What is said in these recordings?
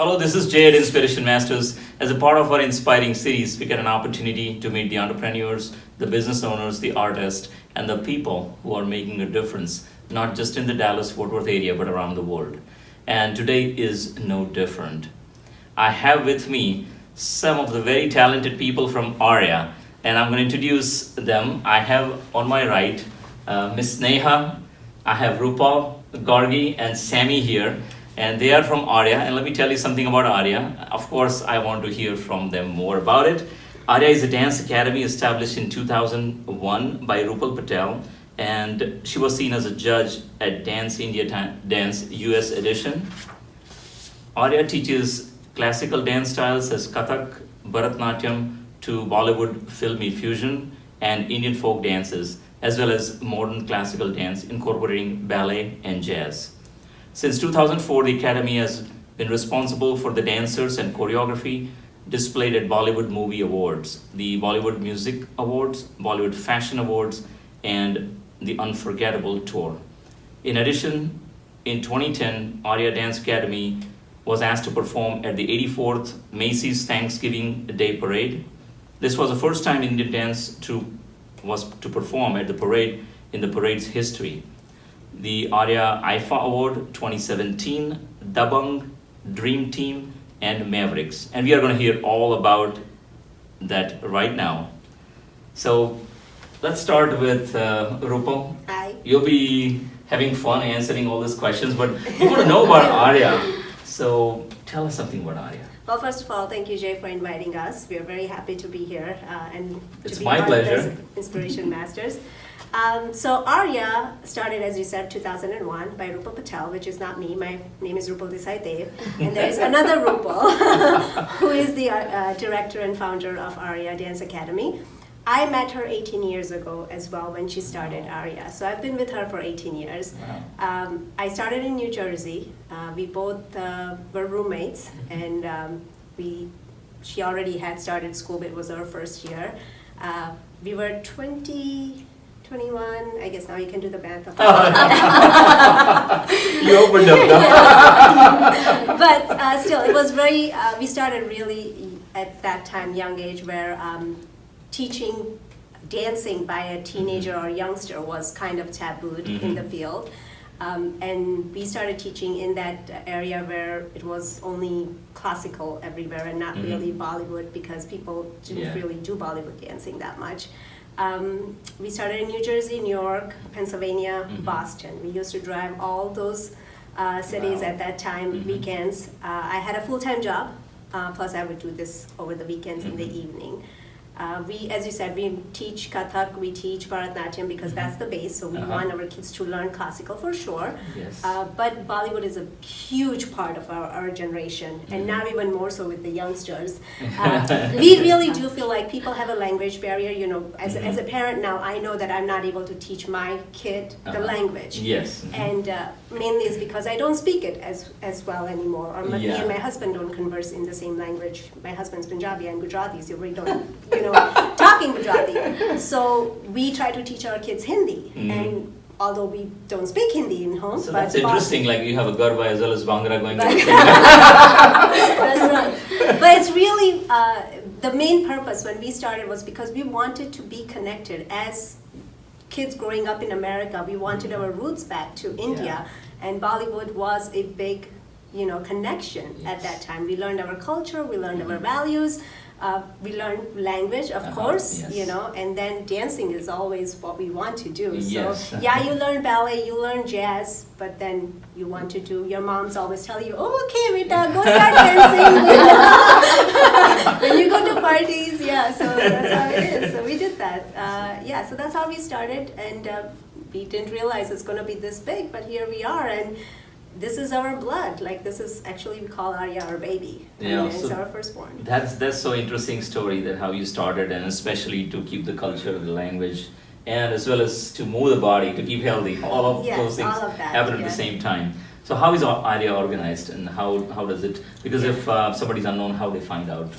Hello, this is Jay at Inspiration Masters. As a part of our inspiring series, we get an opportunity to meet the entrepreneurs, the business owners, the artists, and the people who are making a difference, not just in the Dallas-Fort Worth area, but around the world. And today is no different. I have with me some of the very talented people from Arya, and I'm going to introduce them. I have on my right Miss Sneha, I have Rupal, Gargi, and Samy here. And they are from Arya, and let me tell you something about Arya. Of course, I want to hear from them more about it. Arya is a dance academy established in 2001 by Rupal Patel, and she was seen as a judge at Dance India Dance US edition. Arya teaches classical dance styles as Kathak, Bharatnatyam to Bollywood filmy fusion and Indian folk dances, as well as modern classical dance incorporating ballet and jazz. Since 2004, the Academy has been responsible for the dancers and choreography displayed at Bollywood Movie Awards, the Bollywood Music Awards, Bollywood Fashion Awards, and the Unforgettable Tour. In addition, in 2010, Arya Dance Academy was asked to perform at the 84th Macy's Thanksgiving Day Parade. This was the first time Indian dance was to perform at the parade in the parade's history. The Arya IIFA Award 2017, Da-Bangg, Dream Team, and Mavericks. And we are going to hear all about that right now. So let's start with Rupal. Hi. You'll be having fun answering all these questions, but we want to know about Arya. So tell us something about Arya. Well, first of all, thank you, Jay, for inviting us. We are very happy to be here and It's to be my part pleasure. of this Inspiration Masters. So Arya started, as you said, 2001 by Rupal Patel, which is not me. My name is Rupal Desai Dev. And there is another Rupal, who is the director and founder of Arya Dance Academy. I met her 18 years ago as well when she started Arya. So I've been with her for 18 years. Wow. I started in New Jersey. We both were roommates, and she already had started school, but it was her first year. We were 21, I guess now you can do the math. You opened up now. But still, it was very, we started really at that time, young age, where teaching dancing by a teenager or youngster was kind of tabooed in the field. And we started teaching in that area where it was only classical everywhere and not really Bollywood, because people didn't really do Bollywood dancing that much. We started in New Jersey, New York, Pennsylvania, Boston. We used to drive all those cities at that time, weekends. I had a full-time job, plus I would do this over the weekends in the evening. As you said, we teach Kathak, we teach Bharatnatyam because that's the base, so we want our kids to learn classical for sure. Yes. But Bollywood is a huge part of our generation, and now even more so with the youngsters. We really do feel like people have a language barrier. You know, as a parent now, I know that I'm not able to teach my kid the language. Yes. And mainly it's because I don't speak it as well anymore, or me and my husband don't converse in the same language. My husband's Punjabi and Gujarati, so we don't, talking Gujarati. So we try to teach our kids Hindi, and although we don't speak Hindi in home. So that's interesting, like you have a Garba as well as Bhangra going on. That's right. But it's really, the main purpose when we started was because we wanted to be connected. As kids growing up in America, we wanted our roots back to India, and Bollywood was a big, connection at that time. We learned our culture, we learned our values. We learn language, of course, and then dancing is always what we want to do. So, you learn ballet, you learn jazz, but then you want to do, your moms always tell you, oh, okay, Rita, go start dancing. When you go to parties, so that's how it is. So we did that. So that's how we started, and we didn't realize it's going to be this big, but here we are. And this is our blood. Like, this is actually, we call Arya our baby. It's our firststborn. That's so interesting story, that how you started, and especially to keep the culture, the language, and as well as to move the body, to keep healthy. All of those things happen at the same time. So how is Arya organized, and how does it? Because if somebody's unknown, how they find out?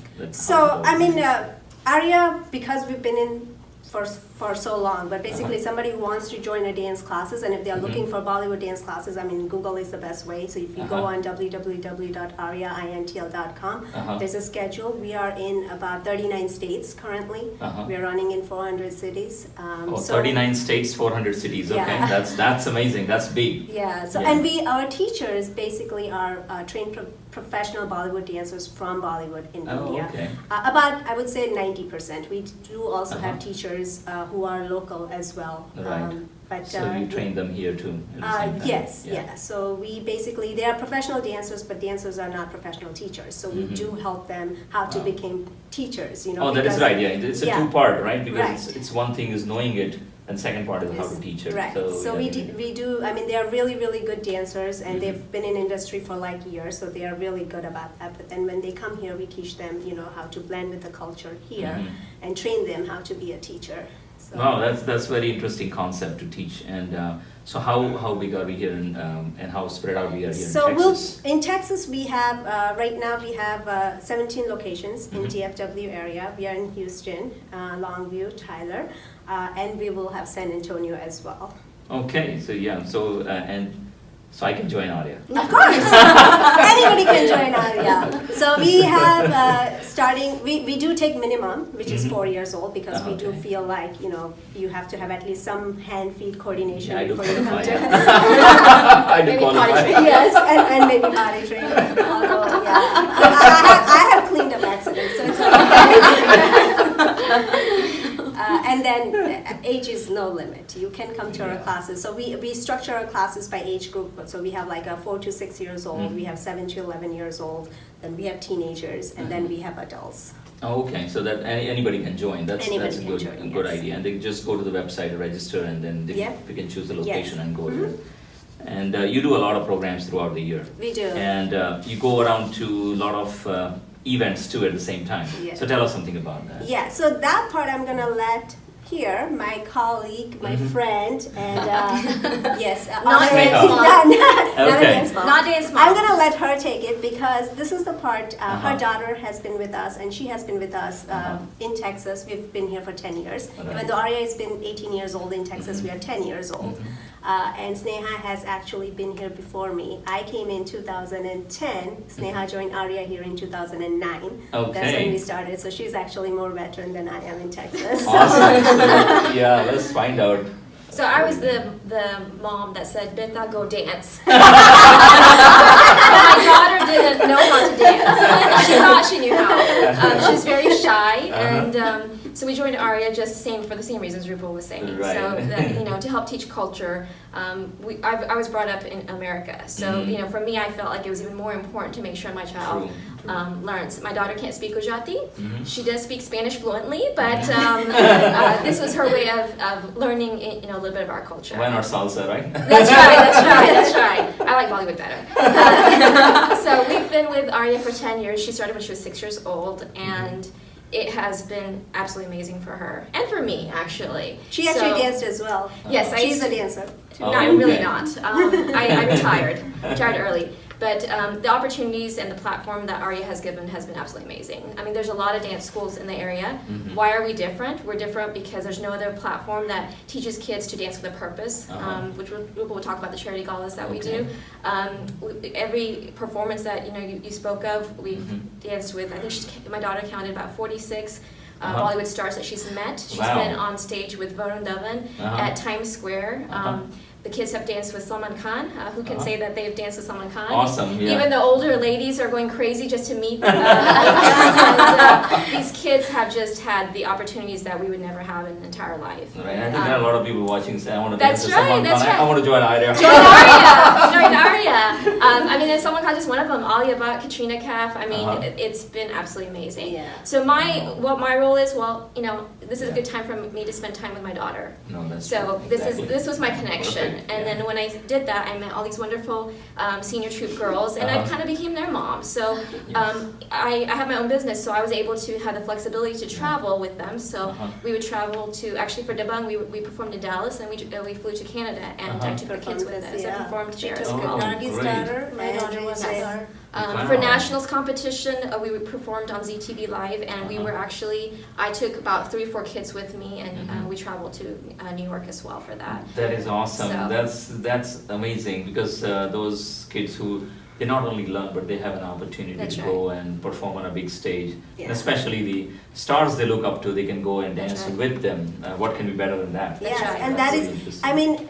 Arya, because we've been in for so long, but basically somebody who wants to join a dance classes, and if they are looking for Bollywood dance classes, I mean, Google is the best way. So if you go on www.aryaintl.com, there's a schedule. We are in about 39 states currently. We are running in 400 cities. So 39 states, 400 cities. Okay, that's amazing. That's big. Yeah. So and our teachers basically are trained professional Bollywood dancers from Bollywood in India. Okay. About, I would say, 90%. We do also have teachers who are local as well. Right. But, so you train them here too? At the same time? Yes, yeah. So we basically, they are professional dancers, but dancers are not professional teachers. So we do help them how to become teachers. You know. Oh, that is right. Yeah, it's a two-part, right? Because Right. it's one thing is knowing it, and second part is how to teach it. Right. So we do. I mean, they are really really good dancers, and they've been in industry for like years, so they are really good about that. But then when they come here, we teach them, you know, how to blend with the culture here, and train them how to be a teacher. So. Wow, that's very interesting concept to teach. And so how big are we here, and how spread out we are here So in Texas? in Texas we have right now we have 17 locations in DFW area. We are in Houston, Longview, Tyler, and we will have San Antonio as well. Okay, so and so I can join Arya. Of course, anybody can join Arya. So we have starting. We do take minimum, which is 4 years old, because we do feel like, you know, you have to have at least some hand-feet coordination before you come to. I do qualify. Yes, and maybe body training. Although, I have cleaned up accidents, so it's okay. And then age is no limit. You can come to our classes. So we structure our classes by age group. So we have like a 4 to 6 years old, we have 7 to 11 years old, then we have teenagers, and then we have adults. Oh, okay, so that anybody can join. That's a good Yes. idea. And they just go to the website, register, and then we can choose the location and go there. And you do a lot of programs throughout the year. We do. And you go around to a lot of events too at the same time. Yeah. So tell us something about that. Yeah, so that part I'm gonna let here, my colleague, my friend, and yes, Not dance mom. not a Okay. dance mom. Not dance mom. I'm gonna let her take it, because this is the part. Her daughter has been with us, and she has been with us in Texas. We've been here for 10 years. Even though Arya has been 18 years old in Texas, we are 10 years old. And Sneha has actually been here before me. I came in 2010. Sneha joined Arya here in 2009. Okay. That's when we started. So she's actually more veteran than I am in Texas. Awesome. Yeah, let's find out. So I was the mom that said, Beta, go dance. My daughter didn't know how to dance. She thought she knew how. She's very shy, and so we joined Arya just for the same reasons Rupal was saying. Right. So that, you know, to help teach culture. I was brought up in America, so you know, for me, I felt like it was even more important to make sure my child learns. My daughter can't speak Gujarati. She does speak Spanish fluently, but this was her way of learning, you know, a little bit of our culture. Why not salsa, right? That's right. I like Bollywood better. So we've been with Arya for 10 years. She started when she was 6 years old, and it has been absolutely amazing for her and for me, actually. She actually danced as well. Yes, she's a dancer. No, I'm really not. I retired early. But the opportunities and the platform that Arya has given has been absolutely amazing. I mean, there's a lot of dance schools in the area. Why are we different? We're different because there's no other platform that teaches kids to dance with a purpose, which we'll talk about the charity galas that we do. Every performance that you spoke of, we've danced with. I think my daughter counted about 46 Bollywood stars that she's met. She's been on stage with Varun Dhawan at Times Square. The kids have danced with Salman Khan. Who can say that they've danced with Salman Khan? Awesome, yeah. Even the older ladies are going crazy just to meet them. These kids have just had the opportunities that we would never have in an entire life. Right. I think there are a lot of people watching say, I want to That's dance with right, Salman that's Khan. right. I want to join Arya. Join Arya. I mean, and Salman Khan is one of them. Alia Bhatt, Katrina Kaif. I mean, it's been absolutely amazing. Yeah. So what my role is, well, you know, this is a good time for me to spend time with my daughter. No, that's So true. this was my connection. Perfect. And then when I did that, I met all these wonderful senior troop girls, and I kind of became their mom. So I have my own business, so I was able to have the flexibility to travel with them. So we would travel to, actually for Da-Bangg, we performed in Dallas, and we flew to Canada, and I took the kids with us. I performed She there took as well. Gargi's great. daughter, My and daughter was she's our For nationals competition, we performed on ZTV Live, and we were actually, I took about 3 or 4 kids with me, and we traveled to New York as well for that. That is awesome. So- That's amazing, because those kids who, they not only learn, but they have an opportunity That's to right. go and perform on a big stage. Yeah. And especially the stars they look up to, they can go and That's dance right. with them. What can be better than that? Yes, right. and That's that really is, interesting. I mean,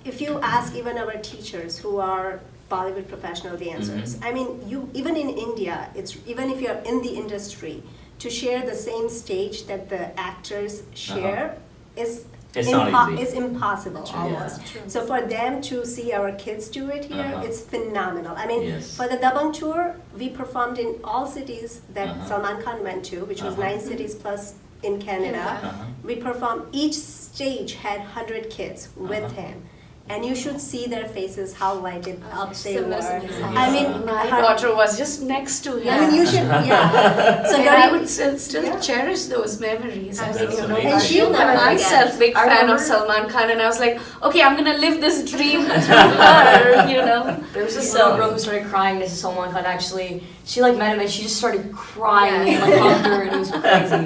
if you ask even our teachers who are Bollywood professional dancers, I mean, you even in India, it's even if you're in the industry, to share the same stage that the actors share is It's not easy. it's impossible True. almost. Yeah. True. So for them to see our kids do it here, it's phenomenal. I mean, Yes. for the Da-Bangg tour, we performed in all cities that Salman Khan went to, which was 9 cities plus in Canada. We performed, each stage had 100 kids with him. And you should see their faces, how lighted up they So were. amazing. I mean, My her- daughter was just next to him. I mean, you should, so And Gargi I would still Yeah. cherish those memories. I mean, That's you know, amazing. And she'll I'm never forget. myself big I fan of remember- Salman Khan, and I was like, okay, I'm gonna live this dream through her, you know. There was this So- little girl who started crying next to Salman Khan. Actually, she like met him and she just started crying and like hugged her, and it was crazy.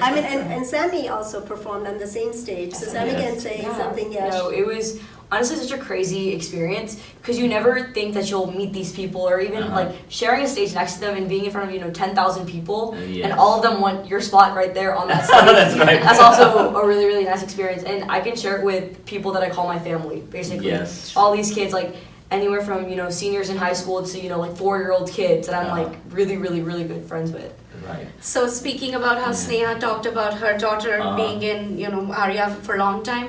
I mean, and Samy also performed on the same stage, so Samy Yes. can say something. Yeah, No, it was honestly such a crazy experience because you never think that you'll meet these people, or even like sharing a stage next to them and being in front of 10,000 people, Yes. and all of them want your spot right there on that stage. That's right. That's also a really really nice experience, and I can share it with people that I call my family, basically. Yes. All these kids, like anywhere from seniors in high school to like 4-year-old kids that I'm like really really really good friends with. Right. So speaking about how Sneha talked about her daughter being in, Arya for a long time,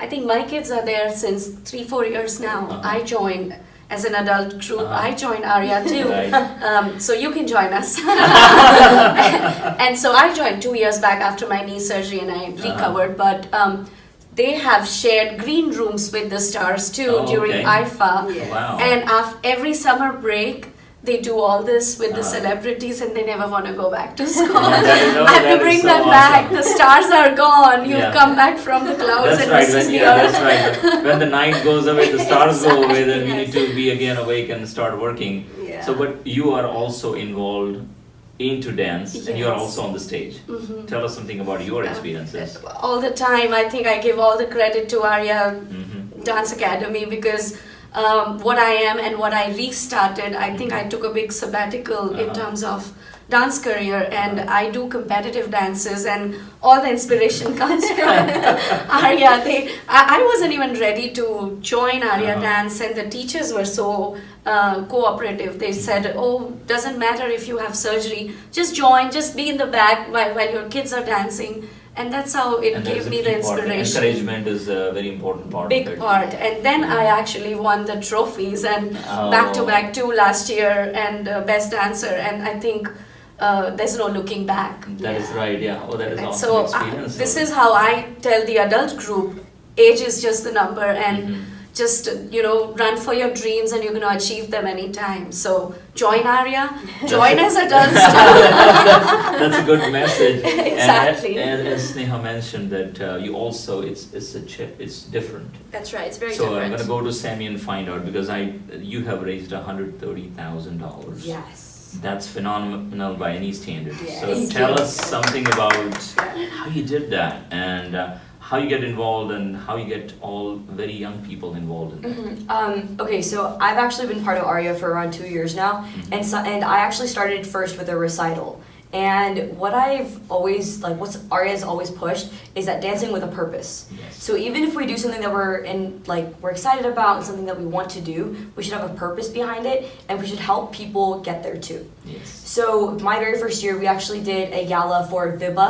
I think my kids are there since 3-4 years now. I joined as an adult group. I joined Arya too. Right. So you can join us. And so I joined 2 years back after my knee surgery, and I recovered. But they have shared green rooms with the stars too during okay. IIFA. Yes. Wow. And after every summer break, they do all this with the Uh-huh. celebrities, and they never want to go back to school. No, I have to that bring is so them back. awesome. The stars are gone. You've Yeah. come back from the clouds, That's and right. this is When, the yeah, earth. that's right. When the night goes away, the stars go away. Then we Yes. need to be again awake and start working. Yeah. So, but you are also involved into dance, and you are Yes. also on the stage. Tell us something about your experiences. All the time, I think I give all the credit to Arya Mhm. Dance Academy, because what I am and what I restarted, I think I took a big sabbatical in terms of dance career, and I do competitive dances, and all the inspiration comes from Arya. I wasn't even ready to join Arya Dance, and the teachers were so cooperative. They said, oh, doesn't matter if you have surgery, just join, just be in the back while your kids are dancing. And that's how it And that gave is a me the key part. inspiration. Encouragement is a very important part Big of it. part. And then I actually won the trophies, and back to back 2 last year, and best dancer. And I think there's no looking back. That is right, yeah. Oh, that is And awesome so experience. this is how I tell the adult group, age is just the number, and just run for your dreams, and you're going to achieve them anytime. So join Arya, join as adults. That's a good message. Exactly. And as Sneha mentioned that you also it's different. That's right. It's very So I'm different. gonna go to Samy and find out, because you have raised $130,000. Yes. That's phenomenal by any standard. Yes. So Thank tell you. us something about how you did that, and how you get involved, and how you get all very young people involved in that. Okay, so I've actually been part of Arya for around 2 years now, and I actually started first with a recital. And what I've always, like, what Arya's always pushed is that dancing with a purpose. Yes. So even if we do something that we're excited about and something that we want to do, we should have a purpose behind it, and we should help people get there too. Yes. So my very first year, we actually did a gala for VIBA,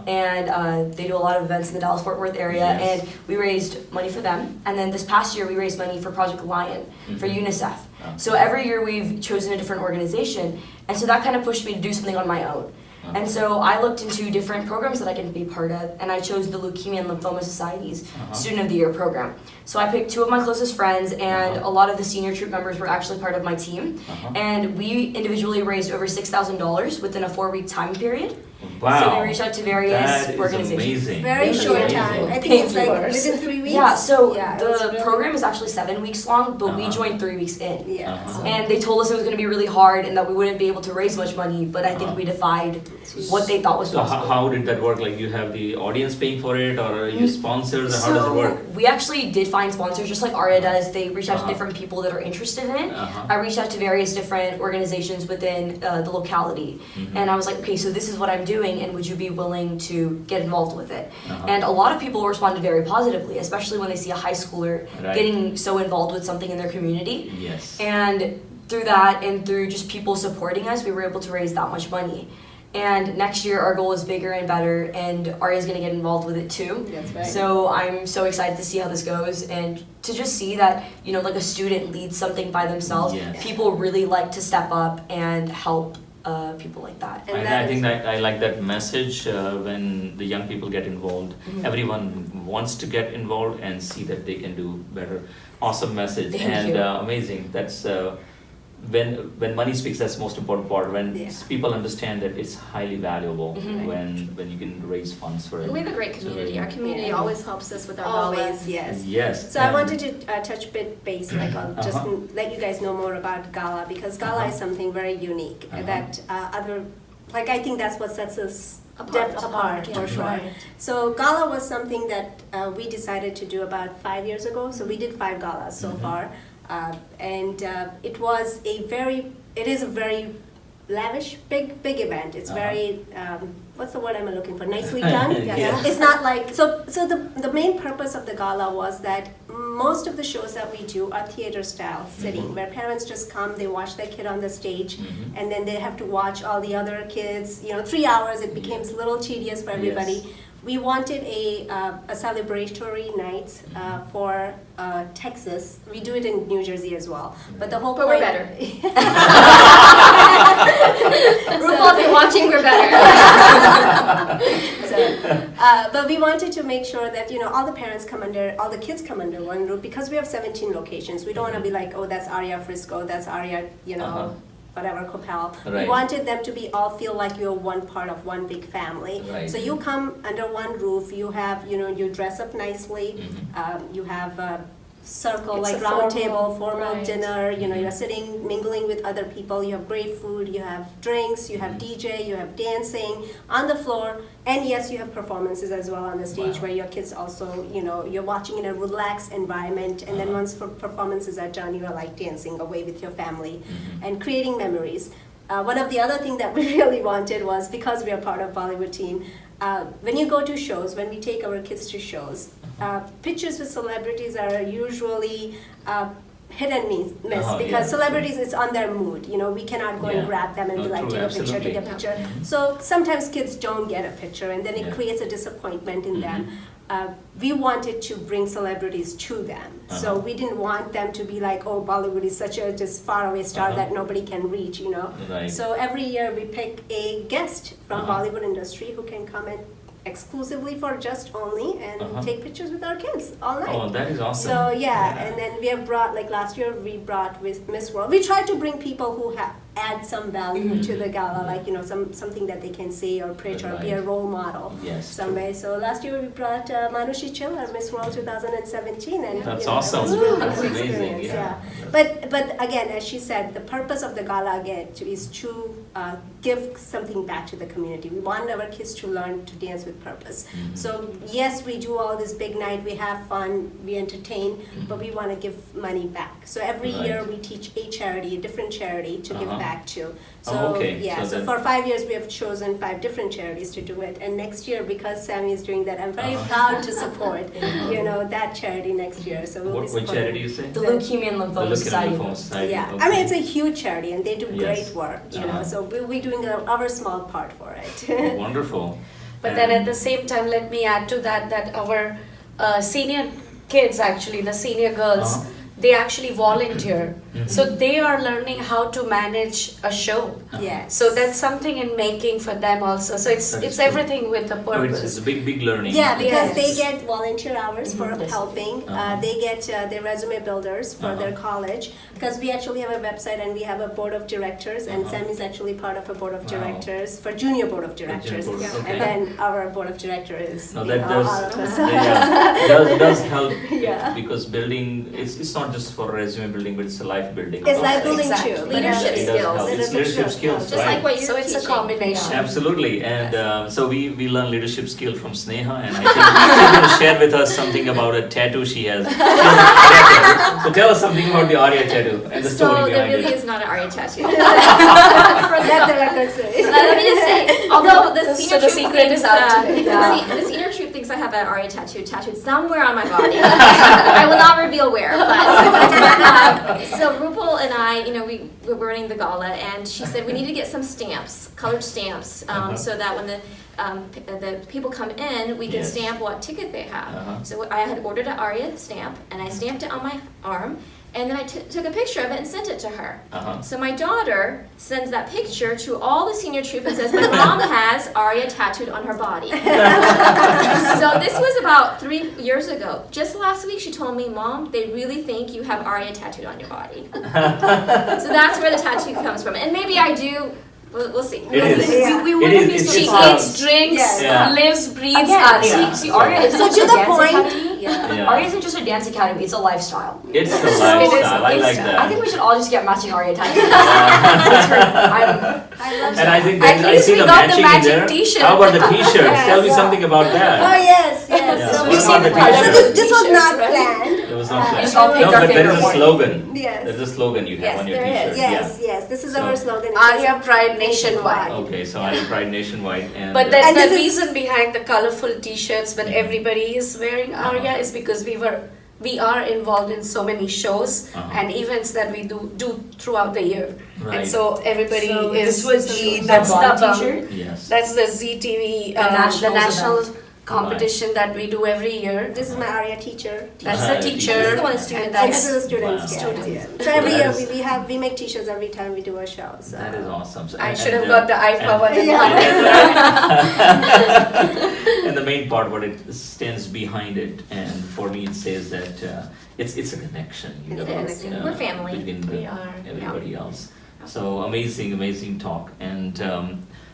and they do a lot of events in the Dallas-Fort Worth area, Yes. and we raised money for them. And then this past year, we raised money for Project Lion, for UNICEF. So every year, we've chosen a different organization, and so that kind of pushed me to do something on my own. And so I looked into different programs that I can be part of, and I chose the Leukemia and Lymphoma Society's Student of the Year program. So I picked 2 of my closest friends, and a lot of the senior troop members were actually part of my team. And we individually raised over $6,000 within a 4-week time period. Wow. So we reached out to various That is organizations. amazing. Very That's short amazing. time. I think Thank it's you. like within 3 weeks. Yeah, so Yeah, it was the really- program is actually 7 weeks long, but we Uh-huh. joined 3 weeks in. Yeah. Uh-huh. so- And they told us it was going to be really hard and that we wouldn't be able to raise much money, but I think Uh-huh. we defied what they thought was So possible. how did that work? Like you have the audience paying for it, or are you sponsors, or how does it work? We actually did find sponsors, just like Arya does. They reach out to Uh-huh. different people that are interested in it. Uh-huh. I reached out to various different organizations within the locality, Mhm. and I was like, okay, so this is what I'm doing, and would you be willing to get involved with it? Uh-huh. And a lot of people responded very positively, especially when they see a high schooler Right. getting so involved with something in their community. Yes. And through that and through just people supporting us, we were able to raise that much money. And next year, our goal is bigger and better, and Arya's gonna get involved with it too. That's right. So I'm so excited to see how this goes and to just see that, you know, like a student leads something by themselves. Yes. People really like to step up and help people like that. And I that think is- that I like that message when the young people get involved. Mhm. Everyone wants to get involved and see that they can do better. Awesome message. Thank and you. Amazing. That's when money speaks, that's the most important part. When Yeah. people understand that it's highly valuable Mhm. when you can raise funds for it. We have a great community. Our community Yeah. always helps us with our Always, gala. yes. Yes. So I and- wanted to touch base, like I'll just Uh-huh. let you guys know more about Gala, because Gala Uh-huh. is something very unique that other, like I think that's what sets us Apart. apart Yeah. for sure. Right. So Gala was something that we decided to do about 5 years ago. So we did 5 galas so Mhm. far, and it is a very lavish, big event. It's Uh-huh. very what's the word I'm looking for? Nicely done. Yes. It's not like so. The main purpose of the gala was that most of the shows that we do are theater style sitting, Mhm. where parents just come, they watch their kid on the stage, Mhm. and then they have to watch all the other kids. 3 hours. It becomes a little tedious for everybody. Yes. We wanted a celebratory night for Texas. We do it in New Jersey as well. But the whole But we're point. better. Rupal, if you're watching, we're better. So, but we wanted to make sure that all the parents all the kids come under one roof, because we have 17 locations. We don't want to be like, oh, that's Arya Frisco, that's Arya, Uh-huh. whatever, Coppell. We Right. wanted them to be all feel like you're one part of one big family. Right. So you come under one roof. You have, you dress up nicely. Mhm. You have a circle, It's like a round formal- table, formal right. dinner. You're sitting, mingling with other people. You have great food. You have drinks. You have Mhm. DJ. You have dancing on the floor. And yes, you have performances as well on the stage, Wow. where your kids also, you're watching in a relaxed environment. And then Uh-huh. once performances are done, you are like dancing away with your family Mhm. and creating memories. One of the other things that we really wanted was, because we are part of Bollywood team, when you go to shows, when we take our kids to shows, pictures with celebrities are usually hit and miss, Uh-huh, because yeah. celebrities, it's on their mood. We cannot go Yeah. and grab them and No, be like, true, take a picture, take a absolutely. picture. Mhm. So sometimes kids don't get a picture, and then it Yeah. creates a disappointment in them. Mhm. We wanted to bring celebrities to them. So Uh-huh. we didn't want them to be like, oh, Bollywood is such a just faraway star Uh-huh. that nobody can reach, Right. So every year we pick a guest from Uh-huh. Bollywood industry who can come and exclusively for just only and Uh-huh. take pictures with our kids all night. Oh, that is awesome. So and then we have brought, like last year we brought with Miss World. We tried to bring people who add some value Mhm. to the gala, like something that they can say or preach or be a Right. role model Yes, some true. way. So last year we brought Manushi Chiller, Miss World 2017, and That's it was awesome. a really That's good amazing, experience, yeah. But again, as she said, the purpose of the gala again is to give something back to the community. We want our kids to learn to dance with purpose. Mhm. So yes, we do all this big night, we have fun, we entertain, but we want to give money back. So every Right. year we teach a charity, a different charity to give Uh-huh. back to. Oh, So okay. yeah, So so then- for 5 years we have chosen 5 different charities to do it. And next year, because Samy is doing that, I'm very Uh-huh. proud to support that charity next year. So we'll be What supporting. charity you say? The Leukemia and The Lymphoma Leukemia Society. Lymphoma Society. Yeah, Okay. I mean it's a huge charity and they do Yes. great work, Uh-huh. So we'll be doing our small part for it. Wonderful. But then at And- the same time, let me add to that our senior kids, actually, the senior girls, Uh-huh. they actually volunteer. So they are learning how to manage a show. Yes. So that's something in making for them also. So it's That is it's true. everything with a Oh, purpose. it's a big learning. Yeah, because Yes. they get volunteer hours for helping. Uh-huh. They get their resume builders for their Uh-huh. college. Because we actually have a website and we have a board of directors, and Uh-huh. Sam is actually part of a board of Wow. directors for junior board of directors. board, okay. And then our board of director is No, you that know, does, all of us. does help Yeah. because building it's not just for resume building, but it's a life building. It's like building Exactly. too. Leadership It does skills. help. It's leadership skills, Just right? like what you're So it's a teaching. combination. Absolutely, and so we learn leadership skill from Sneha, and I think she's going to share with us something about a tattoo she has. She has an Arya tattoo. So tell us something about the Arya tattoo and the So story there behind really it. is not an Arya tattoo. Let the record say. Let me just say, although the So senior the troop secret thinks, is out today. the senior troop thinks I have an Arya tattoo tattooed somewhere on my body. I will not reveal where, but so Rupal and I, we were running the gala, and she said we need to get some stamps, colored stamps, so that when the people come in, we can Yes. stamp what ticket they have. Uh-huh. So I had ordered an Arya stamp, and I stamped it on my arm, and then I took a picture of it and sent it to her. Uh-huh. So my daughter sends that picture to all the senior troop and says, my mom has Arya tattooed on her body. So this was about 3 years ago. Just last week she told me, Mom, they really think you have Arya tattooed on your body. So that's where the tattoo comes from. And maybe I do, we'll see. It is. We It wouldn't is. be It's she just, eats, drinks, Yes. Yeah. lives, breathes Again, Arya. see, Arya isn't So just to a the dance point, academy. yeah. Yeah. Arya isn't just a dance academy, it's a lifestyle. It's a It is a lifestyle. I like lifestyle. that. I think we should all just get matching Arya tattoos. I love And I think At that I least see we the got the matching in matching there. t-shirt. How about the t-shirts? Yes. Tell me something about Oh that. yes, yes. Yeah. So What we about the so t-shirt? this was not T-shirt, right? planned. It was not planned. just all picked No, our but there is favorite a one. slogan. Yes. There's a slogan you have Yes, on your there t-shirt. is. Yes, yes. This is our So- slogan. It Arya says Pride nationwide. Okay, so Arya Pride nationwide, and But then And the this is- reason behind the colorful t-shirts but everybody is wearing Arya is because we are involved in so many shows and events that we do throughout the year. Right. And so everybody So is this was the that's Da-Bangg Da-Bangg. t-shirt? yes, That's the ZTV The nationals national event. competition that we do every year. This is my Arya teacher. That's the teacher. This is the one the students and And that's this is the students. Wow. Yeah, Students. yeah. So every That year is- we make t-shirts every time we do a show. So. that is awesome. So, I and- should have and, got the IIFA and- one in Yeah. mind. And the main part, what it stands behind it, and for me, it says that it's a connection. You It know, is. We're family. between We are, everybody else. So amazing talk, and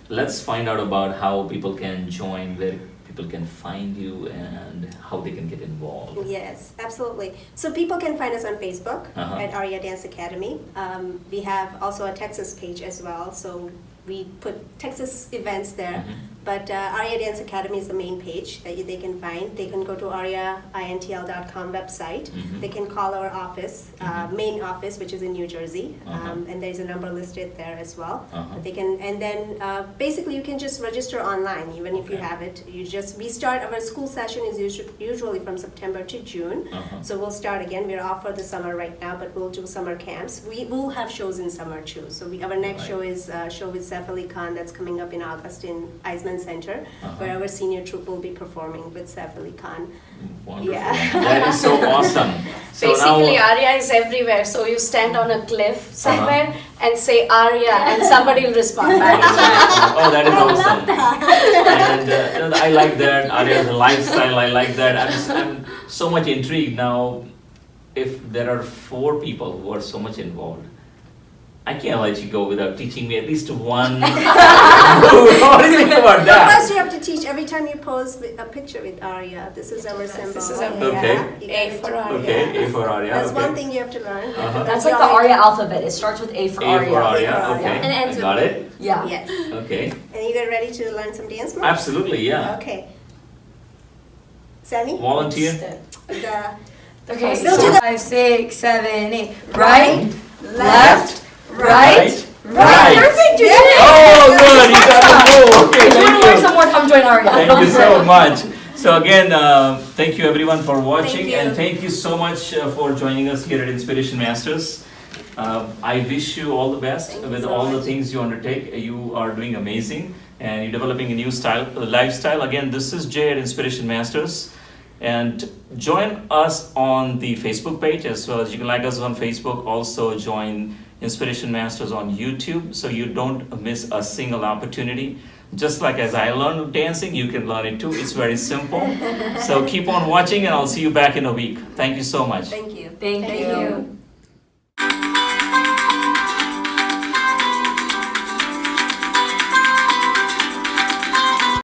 let's find out about how people can join, where people can find you, and how they can get involved. Yes, absolutely. So people can find us on Facebook Uh-huh. at Arya Dance Academy. We have also a Texas page as well, so we put Texas events there. Mhm. But Arya Dance Academy is the main page that they can find. They can go to aryaintl.com website. Mhm. They can call our office, Mhm. main office, which is in New Jersey, Uh-huh. and there's a number listed there as well. Uh-huh. They can, and then basically you can just register online, even if you Okay. have it. We start our school session is usually from September to June. Uh-huh. So we'll start again. We're off for the summer right now, but we'll do summer camps. We will have shows in summer too. So our next Right. show is a show with Saif Ali Khan that's coming up in August in Eisman Center, Uh-huh. where our senior troupe will be performing with Saif Ali Khan. Wonderful. Yeah. That is so awesome. So Basically, now, Arya is everywhere. So you stand on a cliff somewhere and say Arya, and somebody will respond back. oh, that is awesome. And I like that. Arya, the lifestyle, I like that. I'm so much intrigued now. If there are 4 people who are so much involved, I can't let you go without teaching me at least one. What do you think about But that? first, you have to teach every time you pose a picture with Arya. This is our symbol. This is our- Okay. You A gotta for do- Arya. Okay, A for Arya. That's okay. one thing you have to learn. Uh-huh. That's like the Arya alphabet. It starts with A for A Arya. for Arya. A for Okay, Arya. And I ends with got B. it. Yeah. Yes. Okay, And you get ready to learn some dance moves? absolutely, yeah. Okay. Sammy? Volunteer. The Okay, Still so do the- 5, 6, 7, 8. Right, left, right, Right. right. Perfect, you Yeah. did it. Oh, good. You got the move. Okay, If you want to thank learn you. some more, come join Arya. Thank you so much. So again, thank you everyone for watching, Thank you. and thank you so much for joining us here at Inspiration Masters. I wish you all the best Thank you with so all the much. things you undertake. You are doing amazing, and you're developing a new lifestyle. Again, this is Jay at Inspiration Masters. And join us on the Facebook page as well as you can like us on Facebook. Also join Inspiration Masters on YouTube so you don't miss a single opportunity. Just like as I learned dancing, you can learn it too. It's very simple. So keep on watching and I'll see you back in a week. Thank you so much. Thank you. Thank Thank you. you.